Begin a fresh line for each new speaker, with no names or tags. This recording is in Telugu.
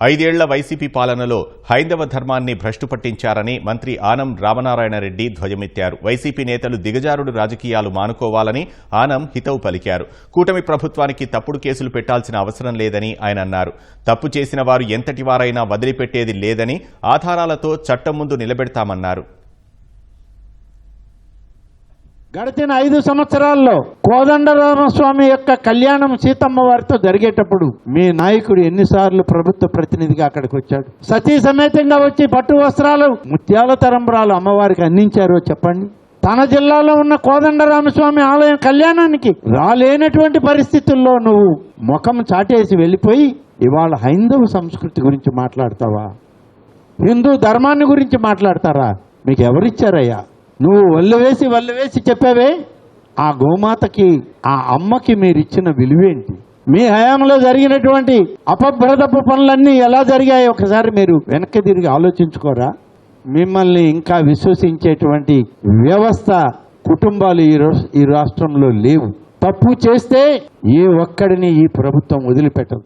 5 ఏళ్ల వైసీపీ పాలనలో హైందవ ధర్మాన్ని భ్రష్టు పట్టించారని మంత్రి ఆనం రామనారాయణ రెడ్డి ధ్వజమెత్తారు. వైసీపీ నేతలు దిగజారుడు రాజకీయాలు మానుకోవాలని ఆనం హితవు పలికారు. కూటమి ప్రభుత్వానికి తప్పుడు కేసులు పెట్టాల్సిన అవసరం లేదని ఆయన అన్నారు. తప్పు చేసిన వారు ఎంతటి వారైనా వదిలిపెట్టేది లేదని, ఆధారాలతో చట్టం ముందు నిలబెడతామన్నారు.
గడిచిన 5 సంవత్సరాల్లో కోదండరామస్వామి యొక్క కళ్యాణం సీతమ్మ వారితో జరిగేటప్పుడు మీ నాయకుడు ఎన్నిసార్లు ప్రభుత్వ ప్రతినిధిగా అక్కడికి వచ్చాడు? సతీ సమేతంగా వచ్చి పట్టు వస్త్రాలు, ముత్యాల తరంబ్రాలు అమ్మవారికి అందించారో చెప్పండి. తన జిల్లాలో ఉన్న కోదండరామస్వామి ఆలయం కళ్యాణానికి రాలేనటువంటి పరిస్థితుల్లో నువ్వు ముఖం చాటేసి వెళ్ళిపోయి ఇవాళ హైందవ సంస్కృతి గురించి మాట్లాడతావా? హిందూ ధర్మాన్ని గురించి మాట్లాడతారా? మీకు ఎవరిచ్చారయ్యా? నువ్వు వల్లు వేసి చెప్పావే, ఆ గోమాతకి, ఆ అమ్మకి మీరిచ్చిన విలువేంటి? మీ హయాంలో జరిగినటువంటి అపభ్రదపు పనులన్నీ ఎలా జరిగాయో ఒకసారి మీరు వెనక్కి తిరిగి ఆలోచించుకోరా? మిమ్మల్ని ఇంకా విశ్వసించేటువంటి వ్యవస్థ, కుటుంబాలు ఈ రాష్ట్రంలో లేవు. తప్పు చేస్తే ఏ ఒక్కడిని ఈ ప్రభుత్వం వదిలిపెట్టదు.